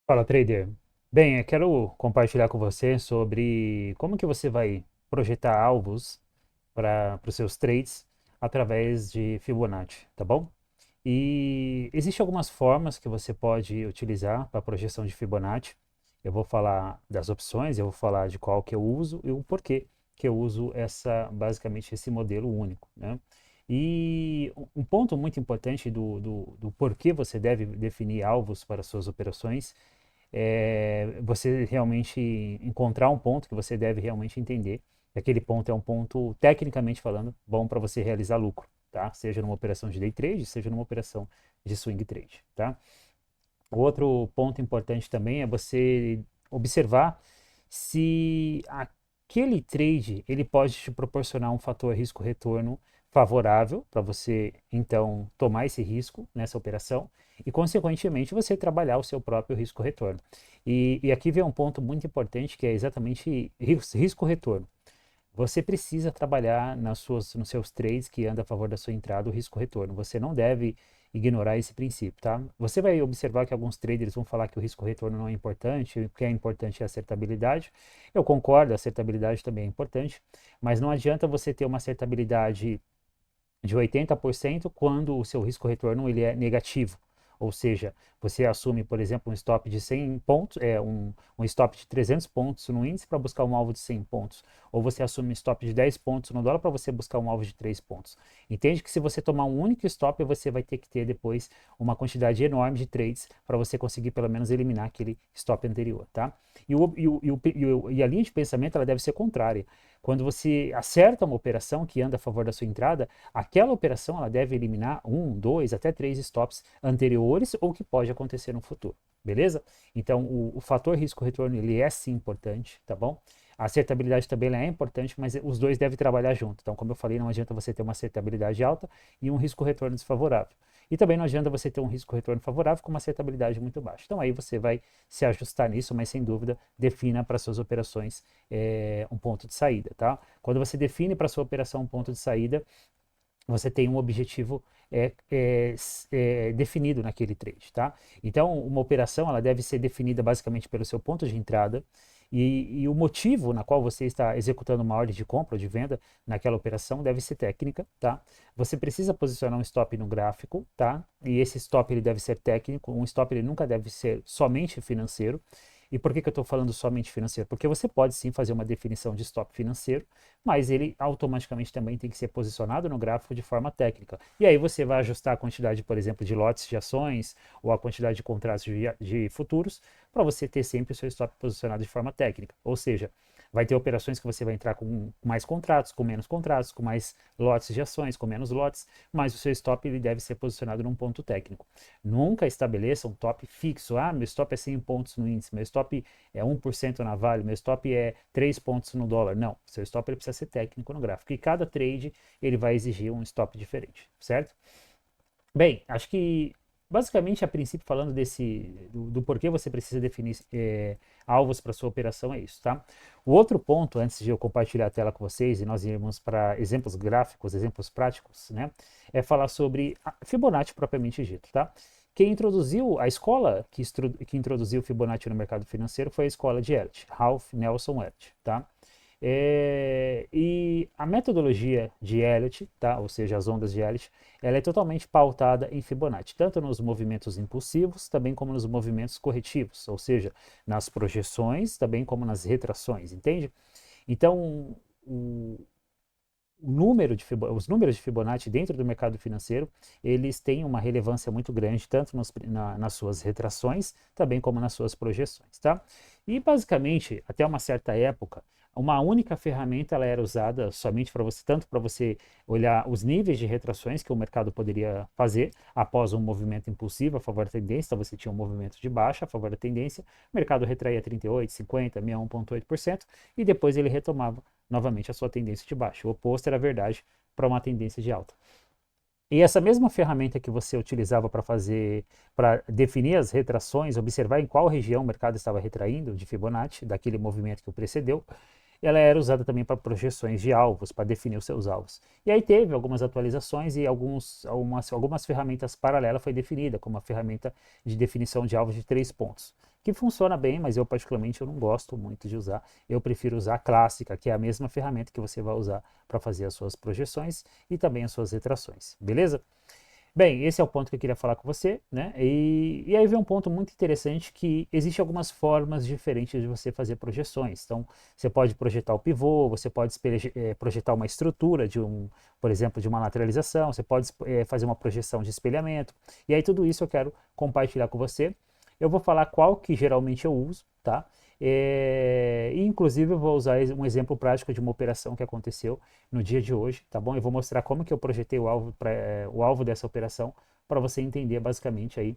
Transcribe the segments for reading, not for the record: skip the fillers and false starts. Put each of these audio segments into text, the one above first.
Fala, trader. Bem, eu quero compartilhar com você sobre como que você vai projetar alvos para os seus trades através de Fibonacci, tá bom? E existem algumas formas que você pode utilizar para projeção de Fibonacci. Eu vou falar das opções, eu vou falar de qual que eu uso e o porquê que eu uso basicamente esse modelo único, né? E um ponto muito importante do porquê você deve definir alvos para suas operações você realmente encontrar um ponto que você deve realmente entender. E aquele ponto é um ponto, tecnicamente falando, bom para você realizar lucro, tá? Seja numa operação de day trade, seja numa operação de swing trade, tá? O outro ponto importante também é você observar se aquele trade ele pode te proporcionar um fator risco-retorno favorável para você então tomar esse risco nessa operação e consequentemente você trabalhar o seu próprio risco-retorno. E aqui vem um ponto muito importante que é exatamente risco-retorno. Você precisa trabalhar nos seus trades que andam a favor da sua entrada o risco-retorno. Você não deve ignorar esse princípio, tá? Você vai observar que alguns traders vão falar que o risco-retorno não é importante, o que é importante é a acertabilidade. Eu concordo, a acertabilidade também é importante, mas não adianta você ter uma acertabilidade de 80% quando o seu risco-retorno ele é negativo. Ou seja, você assume, por exemplo, um stop de 100 pontos, um stop de 300 pontos no índice para buscar um alvo de 100 pontos. Ou você assume um stop de 10 pontos no dólar para você buscar um alvo de 3 pontos. Entende que se você tomar um único stop, você vai ter que ter depois uma quantidade enorme de trades para você conseguir pelo menos eliminar aquele stop anterior, tá? E a linha de pensamento ela deve ser contrária. Quando você acerta uma operação que anda a favor da sua entrada, aquela operação ela deve eliminar um, dois, até três stops anteriores ou que pode acontecer no futuro, beleza? Então, o fator risco-retorno ele é sim importante, tá bom? A acertabilidade também é importante, mas os dois devem trabalhar junto. Então, como eu falei, não adianta você ter uma acertabilidade alta e um risco-retorno desfavorável. E também não adianta você ter um risco-retorno favorável com uma acertabilidade muito baixa. Então, aí você vai se ajustar nisso, mas sem dúvida, defina para suas operações um ponto de saída, tá? Quando você define para sua operação um ponto de saída, você tem um objetivo definido naquele trade, tá? Então, uma operação ela deve ser definida basicamente pelo seu ponto de entrada e o motivo na qual você está executando uma ordem de compra ou de venda naquela operação deve ser técnica, tá? Você precisa posicionar um stop no gráfico, tá? E esse stop ele deve ser técnico, um stop ele nunca deve ser somente financeiro. E por que eu estou falando somente financeiro? Porque você pode sim fazer uma definição de stop financeiro, mas ele automaticamente também tem que ser posicionado no gráfico de forma técnica. E aí você vai ajustar a quantidade, por exemplo, de lotes de ações ou a quantidade de contratos de futuros para você ter sempre o seu stop posicionado de forma técnica. Ou seja, vai ter operações que você vai entrar com mais contratos, com menos contratos, com mais lotes de ações, com menos lotes, mas o seu stop ele deve ser posicionado num ponto técnico. Nunca estabeleça um top fixo. Ah, meu stop é 100 pontos no índice, meu stop é 1% na Vale, meu stop é 3 pontos no dólar. Não, seu stop ele precisa ser técnico no gráfico. E cada trade ele vai exigir um stop diferente, certo? Bem, acho que basicamente a princípio falando do porquê você precisa definir alvos para sua operação é isso, tá? O outro ponto, antes de eu compartilhar a tela com vocês e nós irmos para exemplos gráficos, exemplos práticos, né? É falar sobre a Fibonacci propriamente dito, tá? Quem introduziu a escola que introduziu o Fibonacci no mercado financeiro foi a escola de Elliott, Ralph Nelson Elliott, tá? E a metodologia de Elliott, tá? Ou seja, as ondas de Elliott, ela é totalmente pautada em Fibonacci, tanto nos movimentos impulsivos, também como nos movimentos corretivos, ou seja, nas projeções, também como nas retrações, entende? Então, o, os números de Fibonacci dentro do mercado financeiro, eles têm uma relevância muito grande, tanto nas suas retrações, também como nas suas projeções, tá? E basicamente, até uma certa época, uma única ferramenta ela era usada somente para você, tanto para você olhar os níveis de retrações que o mercado poderia fazer após um movimento impulsivo a favor da tendência, então você tinha um movimento de baixa a favor da tendência, o mercado retraía 38, 50, 61,8% e depois ele retomava novamente a sua tendência de baixa. O oposto era verdade para uma tendência de alta. E essa mesma ferramenta que você utilizava para definir as retrações, observar em qual região o mercado estava retraindo de Fibonacci, daquele movimento que o precedeu, ela era usada também para projeções de alvos, para definir os seus alvos. E aí teve algumas atualizações e algumas ferramentas paralelas foi definida, como a ferramenta de definição de alvos de 3 pontos, que funciona bem, mas eu particularmente eu não gosto muito de usar. Eu prefiro usar a clássica, que é a mesma ferramenta que você vai usar para fazer as suas projeções e também as suas retrações, beleza? Bem, esse é o ponto que eu queria falar com você, né? E aí vem um ponto muito interessante que existem algumas formas diferentes de você fazer projeções. Então, você pode projetar o pivô, você pode projetar uma estrutura por exemplo, de uma lateralização, você pode fazer uma projeção de espelhamento. E aí tudo isso eu quero compartilhar com você. Eu vou falar qual que geralmente eu uso, tá? E inclusive eu vou usar um exemplo prático de uma operação que aconteceu no dia de hoje, tá bom? Eu vou mostrar como que eu projetei o alvo dessa operação para você entender basicamente aí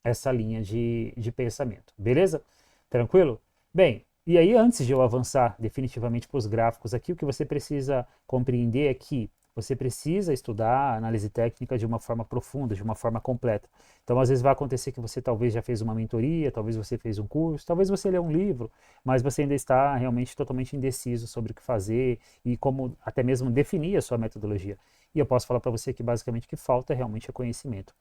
essa linha de pensamento, beleza? Tranquilo? Bem, e aí antes de eu avançar definitivamente para os gráficos aqui, o que você precisa compreender é que você precisa estudar a análise técnica de uma forma profunda, de uma forma completa. Então, às vezes vai acontecer que você talvez já fez uma mentoria, talvez você fez um curso, talvez você lê um livro, mas você ainda está realmente totalmente indeciso sobre o que fazer e como até mesmo definir a sua metodologia. E eu posso falar para você que basicamente o que falta realmente é conhecimento.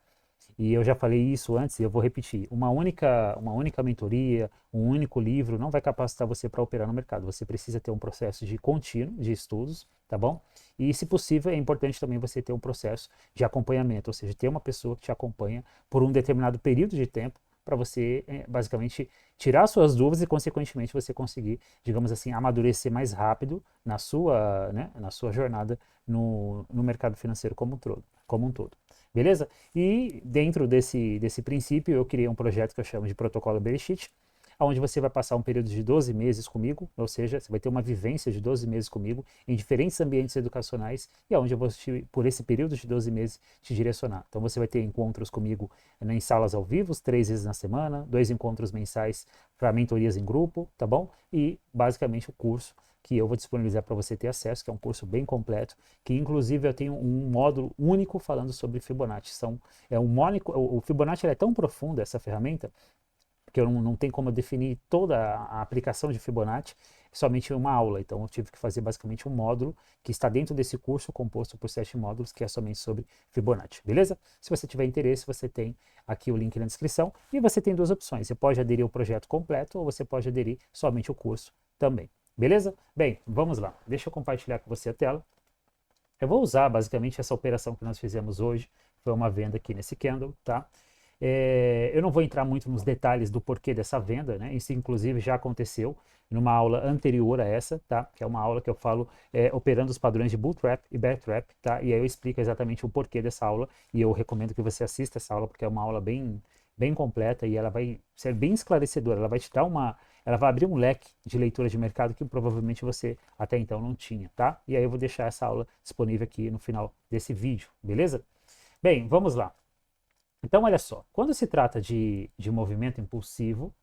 E eu já falei isso antes e eu vou repetir. Uma única mentoria, um único livro não vai capacitar você para operar no mercado. Você precisa ter um processo de contínuo de estudos, tá bom? E, se possível, é importante também você ter um processo de acompanhamento, ou seja, ter uma pessoa que te acompanha por um determinado período de tempo para você, basicamente, tirar suas dúvidas e, consequentemente, você conseguir, digamos assim, amadurecer mais rápido na sua jornada no mercado financeiro como um todo. Beleza? E dentro desse princípio, eu criei um projeto que eu chamo de Protocolo Bereshit, onde você vai passar um período de 12 meses comigo, ou seja, você vai ter uma vivência de 12 meses comigo em diferentes ambientes educacionais e onde eu vou, por esse período de 12 meses, te direcionar. Então você vai ter encontros comigo em salas ao vivo, 3 vezes na semana, 2 encontros mensais para mentorias em grupo, tá bom? E basicamente o curso que eu vou disponibilizar para você ter acesso, que é um curso bem completo, que inclusive eu tenho um módulo único falando sobre Fibonacci. O Fibonacci é tão profundo, essa ferramenta, que eu não tenho como eu definir toda a aplicação de Fibonacci somente em uma aula. Então eu tive que fazer basicamente um módulo que está dentro desse curso, composto por 7 módulos, que é somente sobre Fibonacci, beleza? Se você tiver interesse, você tem aqui o link na descrição e você tem 2 opções. Você pode aderir ao projeto completo ou você pode aderir somente ao curso também, beleza? Bem, vamos lá. Deixa eu compartilhar com você a tela. Eu vou usar basicamente essa operação que nós fizemos hoje, foi uma venda aqui nesse candle, tá? Eu não vou entrar muito nos detalhes do porquê dessa venda, né? Isso inclusive já aconteceu numa aula anterior a essa, tá? Que é uma aula que eu falo operando os padrões de Bull Trap e Bear Trap, tá? E aí eu explico exatamente o porquê dessa aula e eu recomendo que você assista essa aula porque é uma aula bem completa e ela vai ser bem esclarecedora, ela vai abrir um leque de leitura de mercado que provavelmente você até então não tinha, tá? E aí eu vou deixar essa aula disponível aqui no final desse vídeo, beleza? Bem, vamos lá. Então, olha só, quando se trata de movimento impulsivo,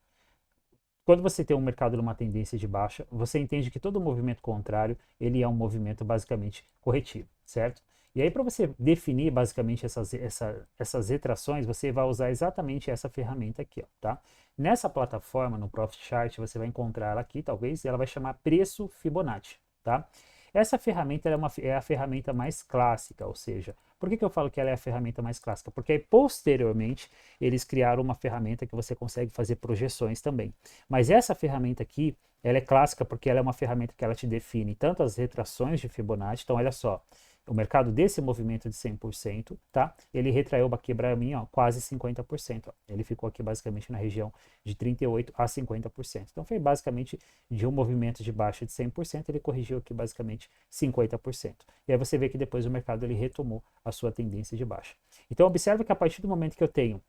quando você tem um mercado numa tendência de baixa, você entende que todo movimento contrário, ele é um movimento basicamente corretivo, certo? E aí, para você definir basicamente essas retrações, você vai usar exatamente essa ferramenta aqui, ó, tá? Nessa plataforma, no Profit Chart, você vai encontrar ela aqui, talvez, e ela vai chamar Preço Fibonacci, tá? Essa ferramenta é a ferramenta mais clássica, ou seja, por que eu falo que ela é a ferramenta mais clássica? Porque aí, posteriormente, eles criaram uma ferramenta que você consegue fazer projeções também. Mas essa ferramenta aqui, ela é clássica porque ela é uma ferramenta que ela te define tanto as retrações de Fibonacci, então olha só, o mercado desse movimento de 100%, tá? Ele retraiu aqui para mim, ó, quase 50%. Ó. Ele ficou aqui basicamente na região de 38% a 50%. Então foi basicamente de um movimento de baixa de 100%, ele corrigiu aqui basicamente 50%. E aí você vê que depois o mercado ele retomou a sua tendência de baixa. Então observe que a partir do momento que eu tenho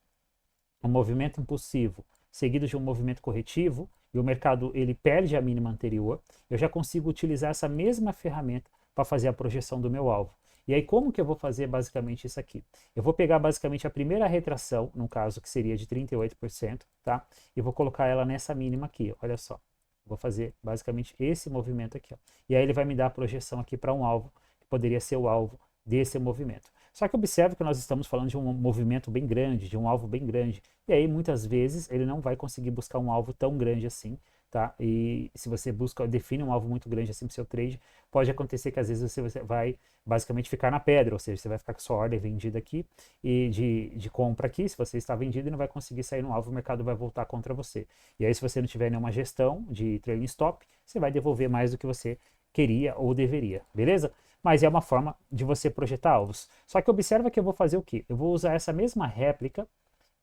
um movimento impulsivo seguido de um movimento corretivo e o mercado ele perde a mínima anterior, eu já consigo utilizar essa mesma ferramenta para fazer a projeção do meu alvo. E aí como que eu vou fazer basicamente isso aqui? Eu vou pegar basicamente a primeira retração, no caso que seria de 38%, tá? E vou colocar ela nessa mínima aqui, olha só. Vou fazer basicamente esse movimento aqui, ó. E aí ele vai me dar a projeção aqui para um alvo, que poderia ser o alvo desse movimento. Só que observe que nós estamos falando de um movimento bem grande, de um alvo bem grande. E aí muitas vezes ele não vai conseguir buscar um alvo tão grande assim tá? E se você define um alvo muito grande assim para o seu trade, pode acontecer que às vezes você vai basicamente ficar na pedra, ou seja, você vai ficar com sua ordem vendida aqui e de compra aqui, se você está vendido e não vai conseguir sair no alvo, o mercado vai voltar contra você. E aí, se você não tiver nenhuma gestão de trailing stop, você vai devolver mais do que você queria ou deveria, beleza? Mas é uma forma de você projetar alvos. Só que observa que eu vou fazer o quê? Eu vou usar essa mesma réplica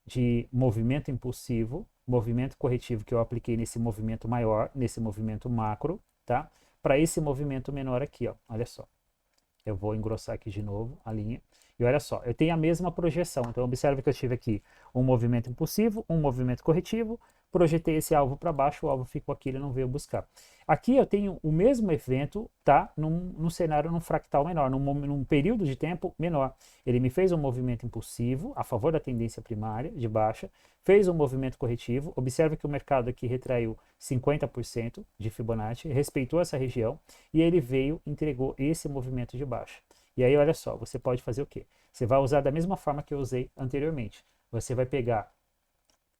de movimento impulsivo, movimento corretivo que eu apliquei nesse movimento maior, nesse movimento macro, tá? Para esse movimento menor aqui, ó. Olha só. Eu vou engrossar aqui de novo a linha. E olha só, eu tenho a mesma projeção. Então, observe que eu tive aqui um movimento impulsivo, um movimento corretivo, projetei esse alvo para baixo, o alvo ficou aqui, ele não veio buscar. Aqui eu tenho o mesmo evento, tá? Num cenário, num fractal menor, num período de tempo menor. Ele me fez um movimento impulsivo a favor da tendência primária, de baixa, fez um movimento corretivo. Observe que o mercado aqui retraiu 50% de Fibonacci, respeitou essa região, e ele veio, entregou esse movimento de baixa. E aí, olha só, você pode fazer o quê? Você vai usar da mesma forma que eu usei anteriormente. Você vai pegar,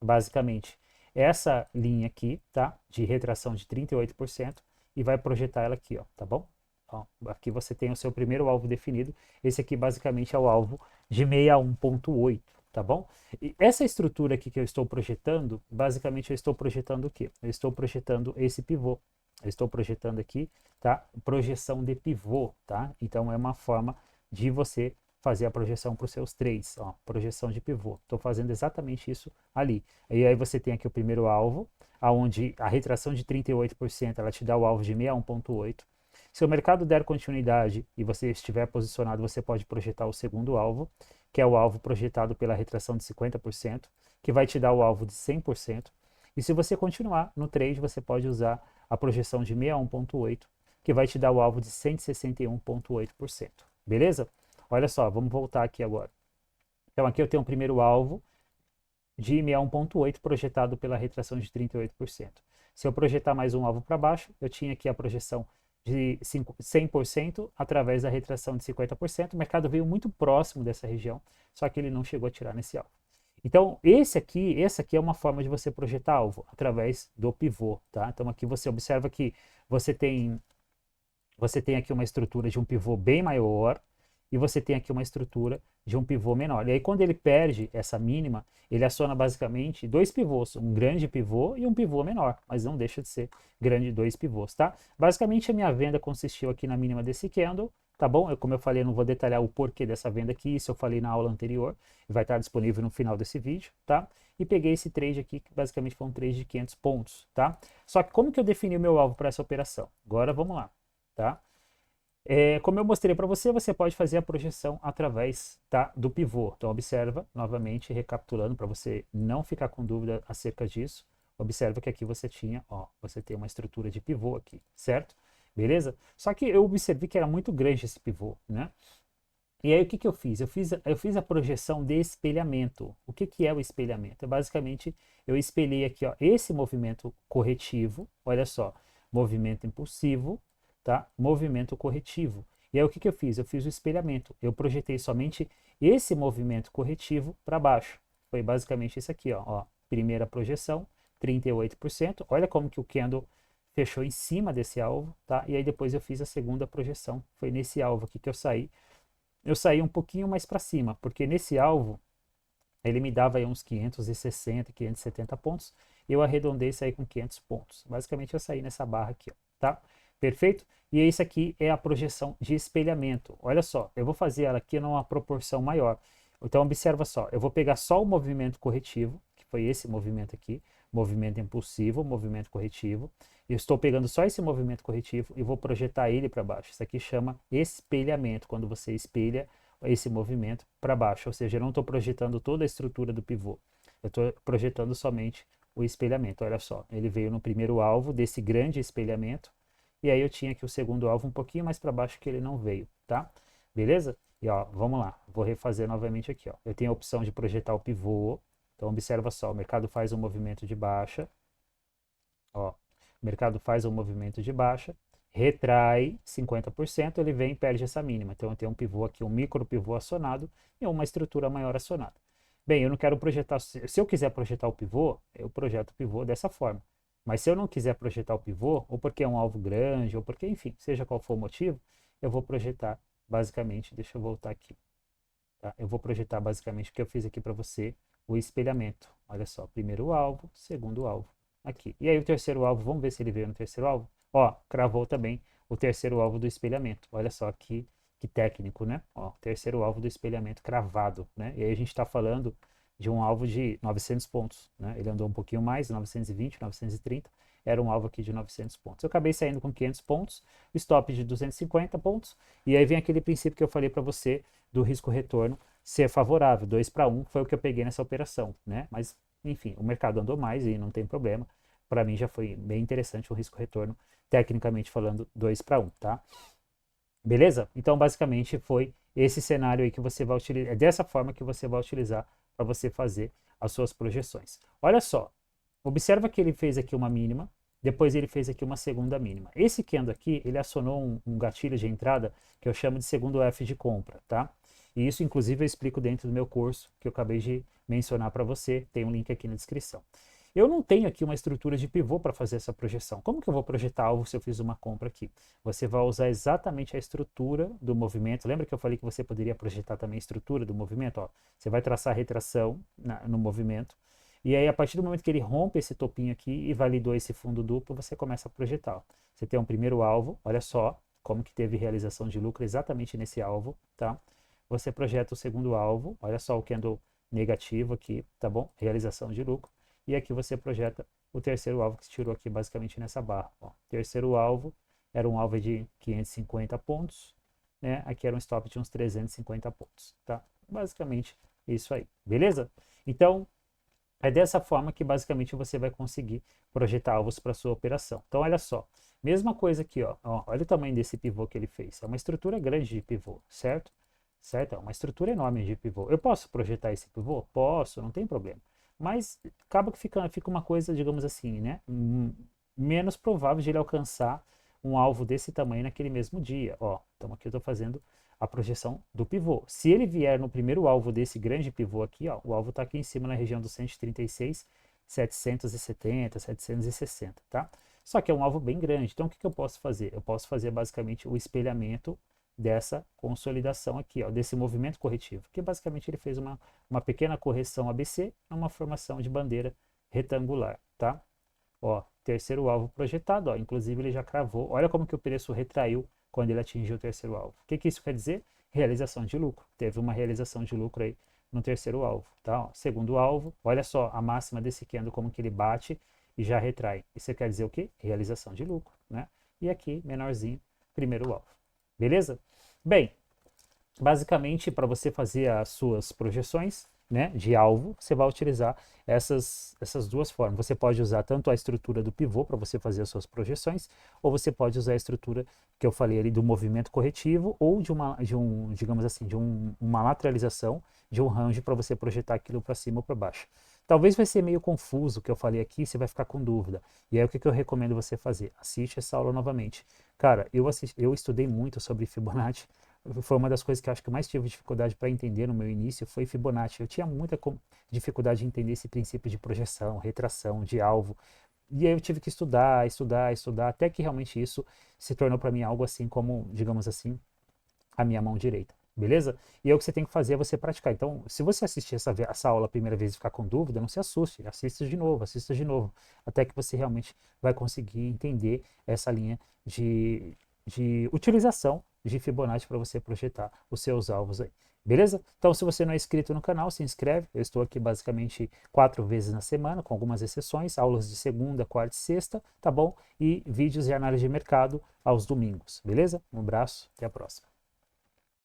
basicamente, essa linha aqui, tá? De retração de 38% e vai projetar ela aqui, ó, tá bom? Ó, aqui você tem o seu primeiro alvo definido. Esse aqui, basicamente, é o alvo de 61.8, tá bom? E essa estrutura aqui que eu estou projetando, basicamente, eu estou projetando o quê? Eu estou projetando esse pivô. Eu estou projetando aqui, tá? Projeção de pivô, tá? Então, é uma forma de você fazer a projeção para os seus trades, ó, projeção de pivô. Estou fazendo exatamente isso ali. E aí você tem aqui o primeiro alvo, aonde a retração de 38%, ela te dá o alvo de 61.8. Se o mercado der continuidade e você estiver posicionado, você pode projetar o segundo alvo, que é o alvo projetado pela retração de 50%, que vai te dar o alvo de 100%. E se você continuar no trade, você pode usar a projeção de 61.8, que vai te dar o alvo de 161.8%. Beleza? Olha só, vamos voltar aqui agora. Então aqui eu tenho o primeiro alvo de 61.8 projetado pela retração de 38%. Se eu projetar mais um alvo para baixo, eu tinha aqui a projeção de 100% através da retração de 50%. O mercado veio muito próximo dessa região, só que ele não chegou a tirar nesse alvo. Então, essa aqui é uma forma de você projetar alvo, através do pivô, tá? Então, aqui você observa que você tem aqui uma estrutura de um pivô bem maior e você tem aqui uma estrutura de um pivô menor. E aí, quando ele perde essa mínima, ele aciona basicamente dois pivôs, um grande pivô e um pivô menor, mas não deixa de ser grande dois pivôs, tá? Basicamente, a minha venda consistiu aqui na mínima desse candle, tá bom? Como eu falei, eu não vou detalhar o porquê dessa venda aqui, isso eu falei na aula anterior, vai estar disponível no final desse vídeo, tá? E peguei esse trade aqui, que basicamente foi um trade de 500 pontos, tá? Só que como que eu defini o meu alvo para essa operação? Agora vamos lá, tá? Como eu mostrei para você, você pode fazer a projeção através, tá, do pivô. Então, observa, novamente, recapitulando, para você não ficar com dúvida acerca disso. Observa que aqui você tinha, ó, você tem uma estrutura de pivô aqui, certo? Beleza? Só que eu observei que era muito grande esse pivô, né? E aí, o que que eu fiz? Eu fiz a projeção de espelhamento. O que que é o espelhamento? Basicamente, eu espelhei aqui, ó, esse movimento corretivo, olha só, movimento impulsivo, tá? Movimento corretivo. E aí, o que que eu fiz? Eu fiz o espelhamento. Eu projetei somente esse movimento corretivo para baixo. Foi basicamente isso aqui, ó. Primeira projeção, 38%. Olha como que o candle fechou em cima desse alvo, tá? E aí, depois eu fiz a segunda projeção. Foi nesse alvo aqui que eu saí. Eu saí um pouquinho mais para cima, porque nesse alvo ele me dava aí uns 560, 570 pontos. Eu arredondei e saí com 500 pontos. Basicamente eu saí nessa barra aqui, ó, tá? Perfeito? E esse aqui é a projeção de espelhamento. Olha só, eu vou fazer ela aqui numa proporção maior. Então observa só, eu vou pegar só o movimento corretivo, que foi esse movimento aqui, movimento impulsivo, movimento corretivo. Eu estou pegando só esse movimento corretivo e vou projetar ele para baixo. Isso aqui chama espelhamento, quando você espelha esse movimento para baixo, ou seja, eu não estou projetando toda a estrutura do pivô, eu estou projetando somente o espelhamento. Olha só, ele veio no primeiro alvo desse grande espelhamento, e aí eu tinha aqui o segundo alvo um pouquinho mais para baixo que ele não veio, tá? Beleza? E ó, vamos lá, vou refazer novamente aqui, ó. Eu tenho a opção de projetar o pivô, então observa só, o mercado faz um movimento de baixa, ó, o mercado faz um movimento de baixa, retrai 50%, ele vem e perde essa mínima. Então eu tenho um pivô aqui, um micro pivô acionado e uma estrutura maior acionada. Bem, eu não quero projetar, se eu quiser projetar o pivô, eu projeto o pivô dessa forma. Mas se eu não quiser projetar o pivô, ou porque é um alvo grande, ou porque, enfim, seja qual for o motivo, eu vou projetar basicamente, deixa eu voltar aqui, tá? Eu vou projetar basicamente o que eu fiz aqui para você, o espelhamento. Olha só, primeiro alvo, segundo alvo, aqui. E aí o terceiro alvo, vamos ver se ele veio no terceiro alvo. Ó, cravou também o terceiro alvo do espelhamento. Olha só que técnico, né? Ó, terceiro alvo do espelhamento cravado, né? E aí a gente está falando de um alvo de 900 pontos, né? Ele andou um pouquinho mais, 920, 930, era um alvo aqui de 900 pontos. Eu acabei saindo com 500 pontos, stop de 250 pontos, e aí vem aquele princípio que eu falei para você do risco-retorno ser favorável, 2 para 1 foi o que eu peguei nessa operação, né? Mas, enfim, o mercado andou mais e não tem problema. Para mim já foi bem interessante o risco-retorno, tecnicamente falando, 2 para 1, tá? Beleza? Então, basicamente, foi esse cenário aí que você vai utilizar, é dessa forma que você vai utilizar para você fazer as suas projeções. Olha só, observa que ele fez aqui uma mínima, depois ele fez aqui uma segunda mínima. Esse candle aqui, ele acionou um gatilho de entrada que eu chamo de segundo F de compra, tá? E isso, inclusive, eu explico dentro do meu curso, que eu acabei de mencionar para você, tem um link aqui na descrição. Eu não tenho aqui uma estrutura de pivô para fazer essa projeção. Como que eu vou projetar algo se eu fiz uma compra aqui? Você vai usar exatamente a estrutura do movimento. Lembra que eu falei que você poderia projetar também a estrutura do movimento? Ó, você vai traçar a retração no movimento. E aí, a partir do momento que ele rompe esse topinho aqui e validou esse fundo duplo, você começa a projetar. Ó. Você tem um primeiro alvo, olha só como que teve realização de lucro exatamente nesse alvo, tá? Você projeta o segundo alvo, olha só o candle negativo aqui, tá bom? Realização de lucro. E aqui você projeta o terceiro alvo que se tirou aqui basicamente nessa barra. Ó. Terceiro alvo era um alvo de 550 pontos, né? Aqui era um stop de uns 350 pontos, tá? Basicamente isso aí, beleza? Então, é dessa forma que basicamente você vai conseguir projetar alvos para sua operação. Então, olha só, mesma coisa aqui, ó, olha o tamanho desse pivô que ele fez. É uma estrutura grande de pivô, certo? Certo? É uma estrutura enorme de pivô. Eu posso projetar esse pivô? Posso, não tem problema. Mas acaba que fica uma coisa, digamos assim, né? Menos provável de ele alcançar um alvo desse tamanho naquele mesmo dia. Ó, então aqui eu estou fazendo a projeção do pivô. Se ele vier no primeiro alvo desse grande pivô aqui, ó, o alvo está aqui em cima na região dos 136, 770, 760, tá? Só que é um alvo bem grande. Então o que eu posso fazer? Eu posso fazer basicamente o espelhamento dessa consolidação aqui, ó, desse movimento corretivo, que basicamente ele fez uma pequena correção ABC numa formação de bandeira retangular, tá? Ó, terceiro alvo projetado, ó, inclusive ele já cravou. Olha como que o preço retraiu quando ele atingiu o terceiro alvo. O que que isso quer dizer? Realização de lucro. Teve uma realização de lucro aí no terceiro alvo, tá? Ó, segundo alvo, olha só a máxima desse candle, como que ele bate e já retrai. Isso quer dizer o quê? Realização de lucro, né? E aqui, menorzinho, primeiro alvo. Beleza? Bem, basicamente, para você fazer as suas projeções, né, de alvo, você vai utilizar essas duas formas. Você pode usar tanto a estrutura do pivô para você fazer as suas projeções, ou você pode usar a estrutura que eu falei ali do movimento corretivo, ou digamos assim, uma lateralização de um range para você projetar aquilo para cima ou para baixo. Talvez vai ser meio confuso o que eu falei aqui, você vai ficar com dúvida. E aí o que eu recomendo você fazer? Assiste essa aula novamente. Cara, eu estudei muito sobre Fibonacci, foi uma das coisas que eu acho que eu mais tive dificuldade para entender no meu início, foi Fibonacci. Eu tinha muita dificuldade de entender esse princípio de projeção, retração, de alvo. E aí eu tive que estudar, estudar, estudar, até que realmente isso se tornou para mim algo assim como, digamos assim, a minha mão direita. Beleza? E aí o que você tem que fazer é você praticar. Então, se você assistir essa aula a primeira vez e ficar com dúvida, não se assuste, assista de novo, até que você realmente vai conseguir entender essa linha de utilização de Fibonacci para você projetar os seus alvos aí. Beleza? Então, se você não é inscrito no canal, se inscreve. Eu estou aqui basicamente 4 vezes na semana, com algumas exceções, aulas de segunda, quarta e sexta, tá bom? E vídeos de análise de mercado aos domingos, beleza? Um abraço, até a próxima.